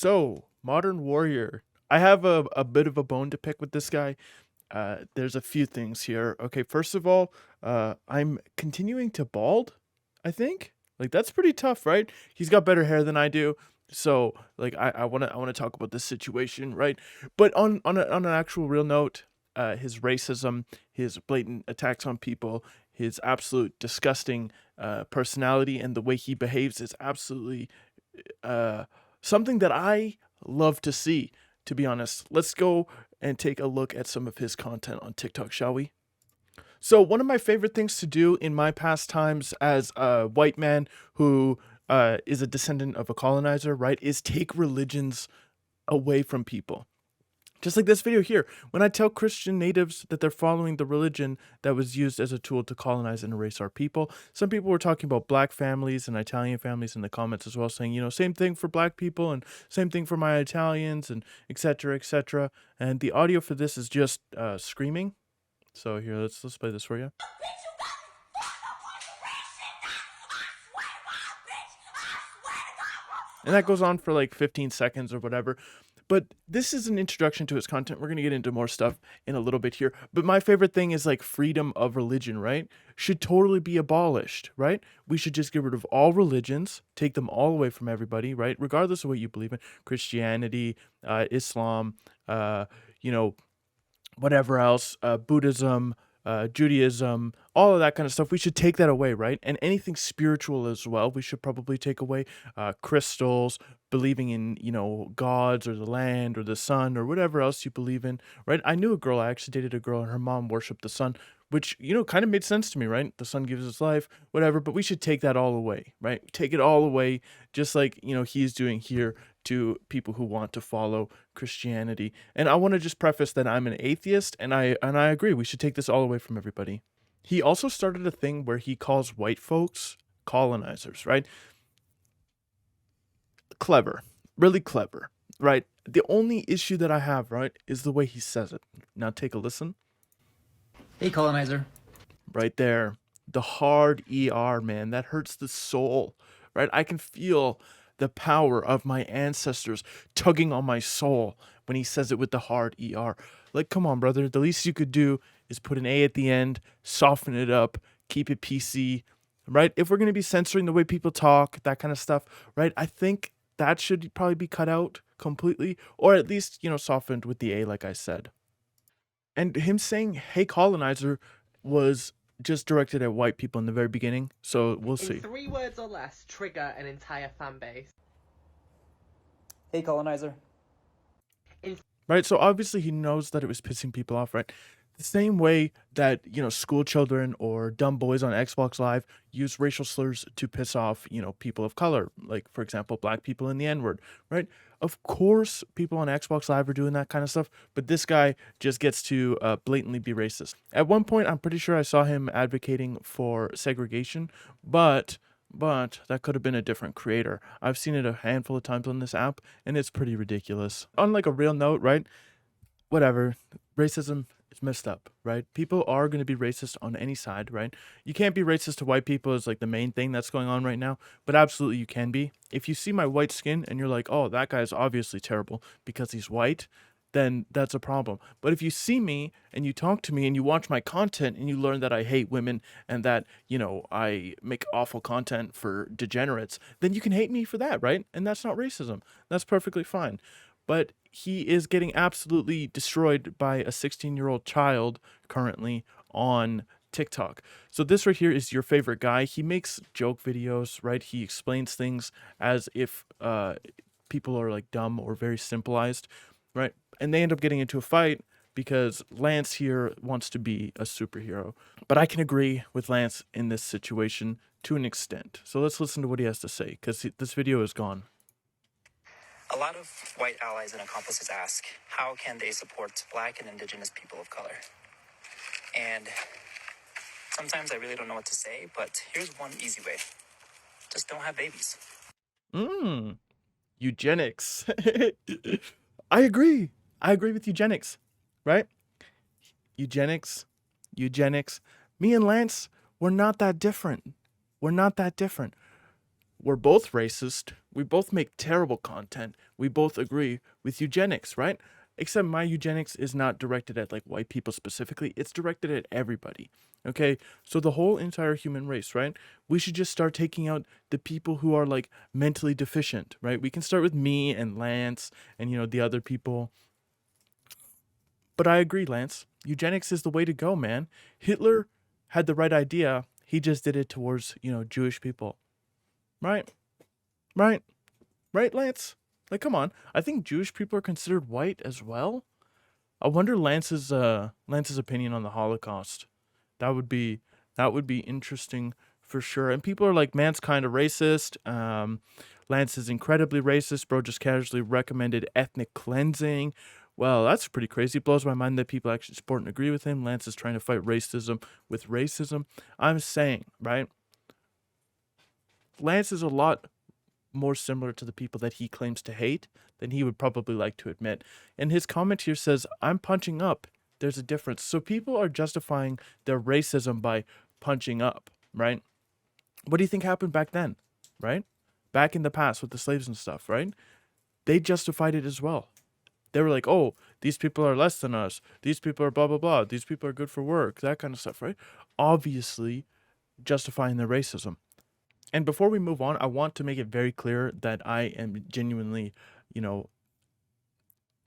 So, Modern Warrior. I have a bit of a bone to pick with this guy. There's a few things here. Okay, first of all, I'm continuing to bald, I think. Like that's pretty tough, right? He's got better hair than I do. So, like I wanna talk about this situation, right? But on an actual real note, his racism, his blatant attacks on people, his absolute disgusting personality and the way he behaves is absolutely uh, something that I love to see, to be honest. Let's go and take a look at some of his content on TikTok, shall we? So, one of my favorite things to do in my pastimes as a white man who is a descendant of a colonizer, right, is take religions away from people. Just like this video here, when I tell Christian natives that they're following the religion that was used as a tool to colonize and erase our people, some people were talking about black families and Italian families in the comments as well, saying, same thing for black people and same thing for my Italians and etc. etc. And the audio for this is just screaming. So here, let's play this for you. And that goes on for like 15 seconds or whatever. But this is an introduction to his content. We're going to get into more stuff in a little bit here. But my favorite thing is like freedom of religion, right? Should totally be abolished, right? We should just get rid of all religions, take them all away from everybody, right? Regardless of what you believe in, Christianity, Islam, you know, whatever else, Buddhism, Judaism, all of that kind of stuff. We should take that away, right? And anything spiritual as well, we should probably take away. Crystals, believing in, gods or the land or the sun or whatever else you believe in, right? I knew a girl, I actually dated a girl, and her mom worshiped the sun, which, kind of made sense to me, right? The sun gives us life, whatever, but we should take that all away, right? Take it all away, just like, he's doing here to people who want to follow Christianity. And I want to just preface that I'm an atheist, and I agree we should take this all away from everybody. He also started a thing where he calls white folks colonizers, right? Clever, really clever, right? The only issue that I have, right, is the way he says it. Now take a listen. Hey, colonizer. Right there. The hard ER, man. That hurts the soul, right? I can feel the power of my ancestors tugging on my soul when he says it with the hard ER. Like, come on, brother. The least you could do is put an A at the end, soften it up, keep it PC, right? If we're going to be censoring the way people talk, that kind of stuff, right? I think that should probably be cut out completely, or at least, softened with the A, like I said. And him saying, hey, colonizer, was just directed at white people in the very beginning, so we'll see. In 3 words or less, trigger an entire fan base. Hey, colonizer. Right, so obviously he knows that it was pissing people off, right? The same way that, school children or dumb boys on Xbox Live use racial slurs to piss off, people of color, like, for example, black people in the N-word, right? Of course, people on Xbox Live are doing that kind of stuff, but this guy just gets to blatantly be racist. At one point, I'm pretty sure I saw him advocating for segregation, but that could have been a different creator. I've seen it a handful of times on this app, and it's pretty ridiculous. On like a real note, right? Whatever, racism is messed up, right? People are going to be racist on any side, right? You can't be racist to white people is like the main thing that's going on right now, but absolutely you can be. If you see my white skin and you're like, oh, that guy's obviously terrible because he's white, then that's a problem. But if you see me and you talk to me and you watch my content and you learn that I hate women and that, I make awful content for degenerates, then you can hate me for that, right? And that's not racism. That's perfectly fine. But he is getting absolutely destroyed by a 16-year-old child currently on TikTok. So this right here is your favorite guy. He makes joke videos, right? He explains things as if people are like dumb or very simplified, right? And they end up getting into a fight because Lance here wants to be a superhero. But I can agree with Lance in this situation to an extent. So let's listen to what he has to say, because this video is gone. A lot of white allies and accomplices ask, how can they support black and indigenous people of color? And sometimes I really don't know what to say, but here's one easy way. Just don't have babies. Eugenics. I agree with eugenics, right? Eugenics. Me and Lance, we're not that different. We're both racist. We both make terrible content. We both agree with eugenics, right? Except my eugenics is not directed at like white people specifically. It's directed at everybody. Okay? So the whole entire human race, right? We should just start taking out the people who are like mentally deficient, right? We can start with me and Lance and the other people. But I agree, Lance. Eugenics is the way to go, man. Hitler had the right idea. He just did it towards, Jewish people. Right? Right? Right, Lance? Like, come on. I think Jewish people are considered white as well. I wonder Lance's opinion on the Holocaust. That would be interesting for sure. And people are like, man's kind of racist. Lance is incredibly racist. Bro just casually recommended ethnic cleansing. Well, that's pretty crazy. It blows my mind that people actually support and agree with him. Lance is trying to fight racism with racism. I'm saying, right? Lance is a lot more similar to the people that he claims to hate than he would probably like to admit. And his comment here says, I'm punching up. There's a difference. So people are justifying their racism by punching up, right? What do you think happened back then, right? Back in the past with the slaves and stuff, right? They justified it as well. They were like, oh, these people are less than us. These people are blah, blah, blah. These people are good for work. That kind of stuff, right? Obviously justifying their racism. And before we move on, I want to make it very clear that I am genuinely,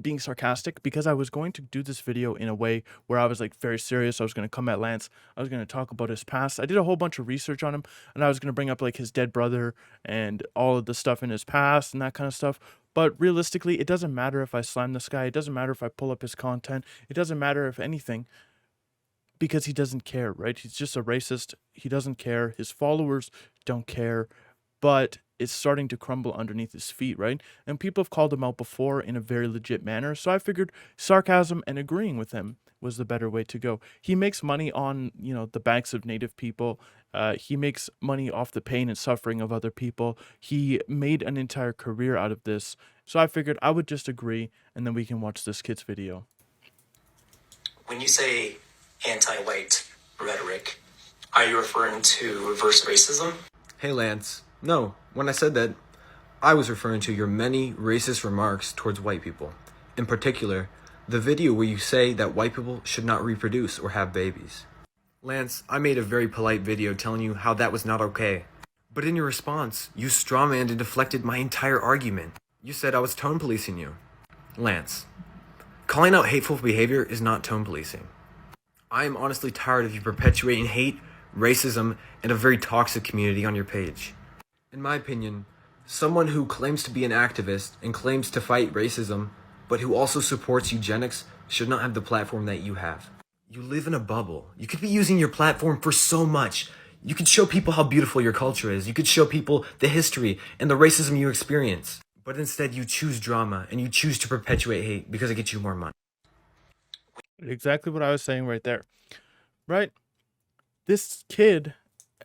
being sarcastic, because I was going to do this video in a way where I was like very serious. I was going to come at Lance. I was going to talk about his past. I did a whole bunch of research on him, and I was going to bring up like his dead brother and all of the stuff in his past and that kind of stuff. But realistically, it doesn't matter if I slam this guy. It doesn't matter if I pull up his content. It doesn't matter if anything, because he doesn't care, right? He's just a racist. He doesn't care. His followers don't care, but it's starting to crumble underneath his feet, right? And people have called him out before in a very legit manner. So I figured sarcasm and agreeing with him was the better way to go. He makes money on, the backs of Native people. He makes money off the pain and suffering of other people. He made an entire career out of this. So I figured I would just agree, and then we can watch this kid's video. When you say anti-white rhetoric, are you referring to reverse racism? Hey Lance, no, when I said that, I was referring to your many racist remarks towards white people. In particular, the video where you say that white people should not reproduce or have babies. Lance, I made a very polite video telling you how that was not okay. But in your response, you strawmanned and deflected my entire argument. You said I was tone policing you. Lance, calling out hateful behavior is not tone policing. I am honestly tired of you perpetuating hate, racism, and a very toxic community on your page. In my opinion, someone who claims to be an activist and claims to fight racism, but who also supports eugenics, should not have the platform that you have. You live in a bubble. You could be using your platform for so much. You could show people how beautiful your culture is. You could show people the history and the racism you experience. But instead you choose drama and you choose to perpetuate hate because it gets you more money. Exactly what I was saying right there, right? This kid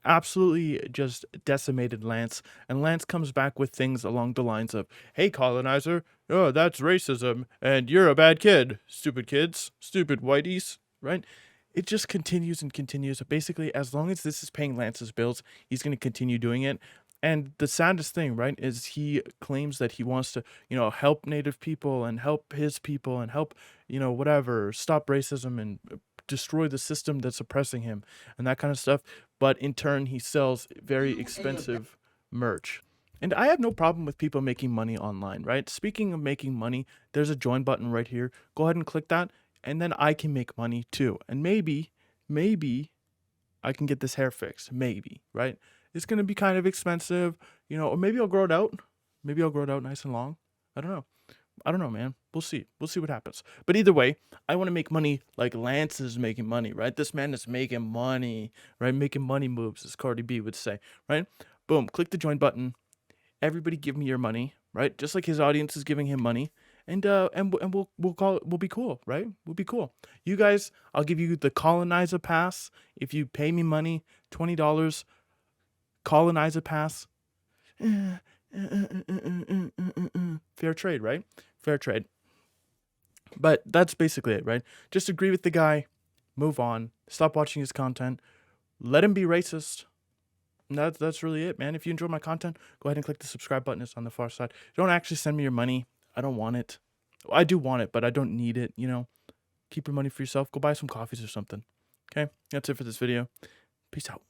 absolutely just decimated Lance, and Lance comes back with things along the lines of, hey, colonizer, oh, that's racism, and you're a bad kid, stupid kids, stupid whiteys, right? It just continues and continues. Basically, as long as this is paying Lance's bills, he's going to continue doing it. And the saddest thing, right, is he claims that he wants to, help Native people and help his people and help, whatever, stop racism and destroy the system that's oppressing him and that kind of stuff. But in turn, he sells very expensive merch. And I have no problem with people making money online, right? Speaking of making money, there's a join button right here. Go ahead and click that, and then I can make money too. And maybe I can get this hair fixed. Maybe, right? It's going to be kind of expensive, or maybe I'll grow it out. Maybe I'll grow it out nice and long. I don't know, man. We'll see. We'll see what happens. But either way, I want to make money like Lance is making money, right? This man is making money, right? Making money moves, as Cardi B would say, right? Boom. Click the join button. Everybody give me your money, right? Just like his audience is giving him money. And we'll call it, we'll be cool, right? We'll be cool. You guys, I'll give you the colonizer pass. If you pay me money, $20, colonizer pass. Fair trade, right? Fair trade. But that's basically it, right? Just agree with the guy, move on, stop watching his content, let him be racist, And that's really it, man. If you enjoy my content, go ahead and click the subscribe button. It's on the far side. Don't actually send me your money. I don't want it. Well, I do want it, but I don't need it, you know. Keep your money for yourself. Go buy some coffees or something. Okay? That's it for this video. Peace out.